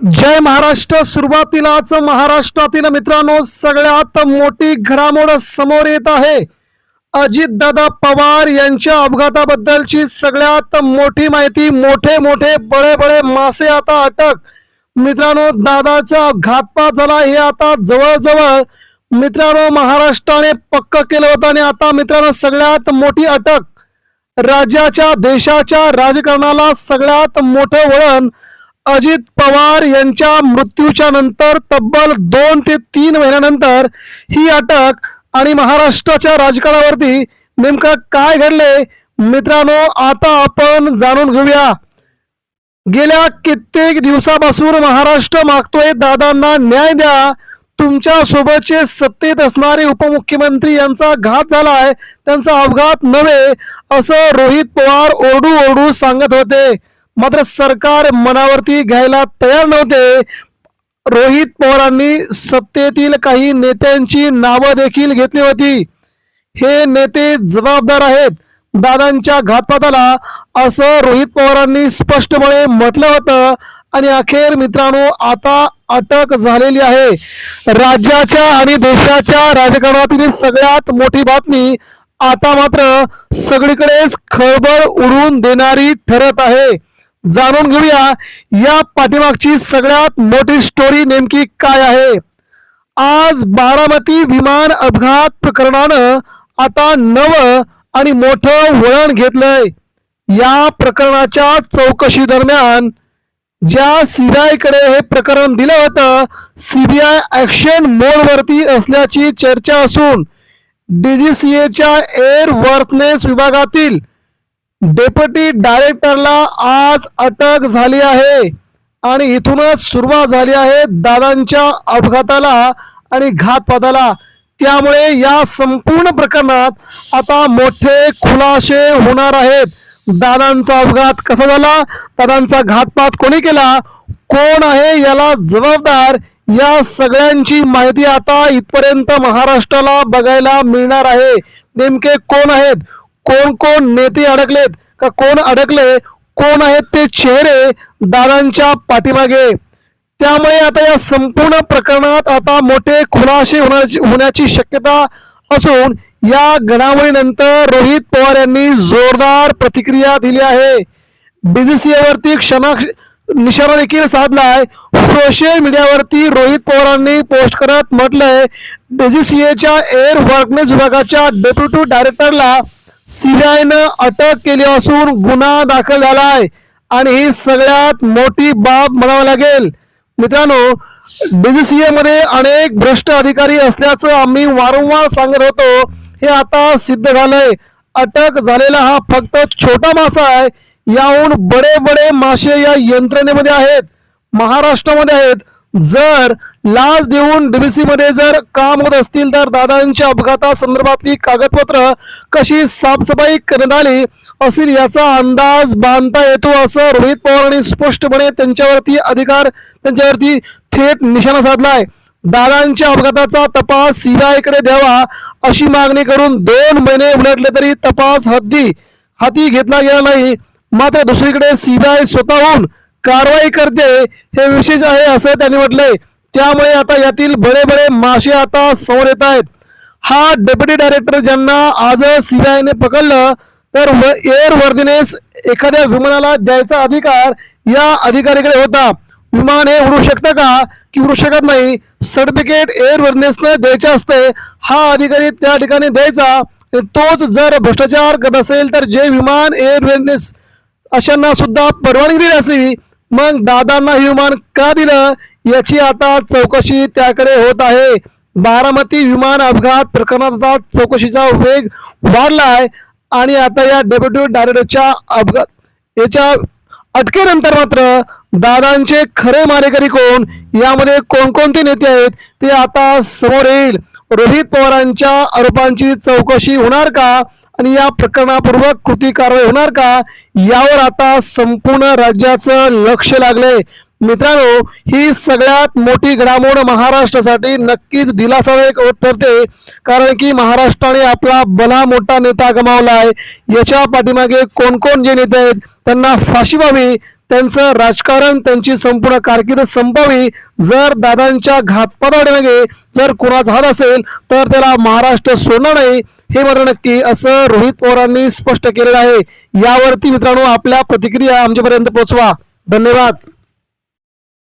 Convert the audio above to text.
जय महाराष्ट्र. सुरुवातीलाच महाराष्ट्रातील मित्रांनो सगळ्यात मोठी घडामोड समोर येत आहे. अजितदादा पवार यांच्या अपघाताबद्दलची सगळ्यात मोठी माहिती. मोठे मोठे बडे बडे मासे आता अटक. मित्रांनो दादाचा घातपात झाला हे आता जवळजवळ मित्रांनो महाराष्ट्राने पक्क केलं होतं आणि आता मित्रांनो सगळ्यात मोठी अटक. राज्याच्या देशाच्या राजकारणाला सगळ्यात मोठं वळण अजित पवार यांच्या मृत्यूच्या नंतर तब्बल 2 ते 3 महिन्यानंतर ही अटक आणि महाराष्ट्राच्या राजकारणावरती नेमकं काय घडले मित्रांनो आता आपण जाणून घेऊया. गेल्या कित्येक दिवसापासून महाराष्ट्र मागतोय दादांना न्याय द्या. तुमच्या सोबतचे सत्तेत असणारे उपमुख्यमंत्री यांचा घात झालाय, त्यांचा अपघात नव्हे असं रोहित पवार ओरडू ओरडू सांगत होते. मात्र सरकार मनावरती घ्यायला तयार नव्हते. रोहित पवारांनी सत्तेतील काही नेत्यांची नावं देखील घेतली होती. हे नेते जबाबदार आहेत दादांच्या घातपाताला असं रोहित पवारांनी स्पष्टपणे म्हटलं होतं आणि अखेर मित्रांनो आता अटक झालेली आहे. राज्याच्या आणि देशाच्या राजकारणातील सगळ्यात मोठी बातमी आता मात्र सगळीकडेच खळबळ उडवून देणारी ठरत आहे. जाणून घेऊया या पाठीमागची सगळ्यात मोठी स्टोरी नेमकी काय आहे. आज बारामती विमान अपघात प्रकरणानं आता नवं आणि मोठं वळण घेतलंय. या प्रकरणाच्या चौकशी दरम्यान ज्या सीबीआय कडे हे प्रकरण दिलं होतं, सीबीआय ऍक्शन मोडवरती असल्याची चर्चा असून डीजीसीएच्या एअरवर्थनेस विभागातील डेप्युटी डायरेक्टरला आज अटक झाली आहे आणि इथूनच सुरुवात झाली आहे दादांच्या अपघाताला आणि घातपाताला. त्यामुळे या संपूर्ण प्रकरणात आता मोठे खुलासे होणार आहेत. दादांचा अपघात कसा झाला, दादांचा घातपात कोणी केला, कोण आहे याला जबाबदार, या सगळ्यांची माहिती आता इथपर्यंत महाराष्ट्राला बघायला मिळणार आहे. नेमके कोण आहेत, कोण कोण नेते अडकलेत का कोण अडकले, कोण आहेत ते चेहरे दादांच्या पाठीमागे. त्यामुळे आता या संपूर्ण प्रकरणात आता मोठे खुलासे होण्याची शक्यता असून या घडामोडीनंतर रोहित पवार यांनी जोरदार प्रतिक्रिया दिली आहे. डीजीसीएवरती निशाणा देखील साधलाय. सोशल मीडियावरती रोहित पवारांनी पोस्ट करत म्हटलंय डीजीसीएच्या एअरवर्थनेस विभागाच्या डेप्युटी डायरेक्टरला सीबीआयनं अटक केली असून गुन्हा दाखल झालाय आणि ही सगळ्यात मोठी बाब म्हणावं लागेल. मित्रांनो डीजीसीए मध्ये अनेक भ्रष्ट अधिकारी असल्याचं आम्ही वारंवार सांगत होतो. हे आता सिद्ध झालंय. अटक झालेला हा फक्त छोटा मासा आहे. याहून बडे बडे मासे या यंत्रणेमध्ये आहेत, महाराष्ट्रामध्ये आहेत. जर लाच देऊन डीबीसी मध्ये जर काम होत असतील तर दादांच्या अपघाता संदर्भातली कागदपत्र कशी साफसफाई करण्यात आली असतील याचा अंदाज बांधता येतो असं रोहित पवारांनी स्पष्टपणे त्यांच्यावरती थेट निशाणा साधलाय. दादांच्या अपघाताचा तपास सीबीआय कडे द्यावा अशी मागणी करून 2 महिने उलटले तरी तपास हाती घेतला गेला नाही. मात्र दुसरीकडे सीबीआय स्वतःहून कारवाई करते हे विशेष आहे असं त्यांनी म्हटलंय. त्यामुळे आता यातील बडे बडे मासे आता समोर येत आहेत. हा डेप्युटी डायरेक्टर ज्यांना आज सीबीआयने पकडलं तर एअरवर्थनेस एखाद्या विमानाला द्यायचा अधिकार या अधिकाऱ्याकडे होता. विमान हे उडू शकतं का की उडू शकत नाही, सर्टिफिकेट एअरवर्थनेसने द्यायचे असते. हा अधिकारी त्या ठिकाणी द्यायचा. तोच जर भ्रष्टाचार करत असेल तर जे विमान एअरवर्थनेस अशांना सुद्धा परवानगी दिली असती मग दादांना हे विमान का दिलं याची आता चौकशी त्याकडे होत आहे. बारामती विमान अपघात प्रकरणात आता चौकशीचा वेग वाढलाय आणि आता या डेप्युटी डायरेक्टरच्या याच्या अटकेनंतर मात्र दादांचे खरे मारेकरी कोण, यामध्ये कोणकोणते नेते आहेत ते आता समोर येईल. रोहित पवारांच्या आरोपांची चौकशी होणार का आणि या प्रकरणापूर्वक कृती कारवाई होणार का यावर आता संपूर्ण राज्याचं लक्ष लागले. मित्रांनो ही सगळ्यात मोठी घडामोड महाराष्ट्रासाठी नक्कीच दिलासादायक ठरते. कारण की महाराष्ट्राने आपला भला मोठा नेता गमावलाय. याच्या पाठीमागे कोण कोण जे नेते आहेत त्यांना फाशी व्हावी, त्यांचं राजकारण, त्यांची संपूर्ण कारकीर्द संपवावी. जर दादांच्या घातपातावर जर कुणाचा हात असेल तर त्याला महाराष्ट्र सोडणार नाही, हे मात्र नक्की, असं रोहित पवारांनी स्पष्ट केलेलं आहे. यावरती मित्रांनो आपल्या प्रतिक्रिया आमच्यापर्यंत पोहोचवा. धन्यवाद.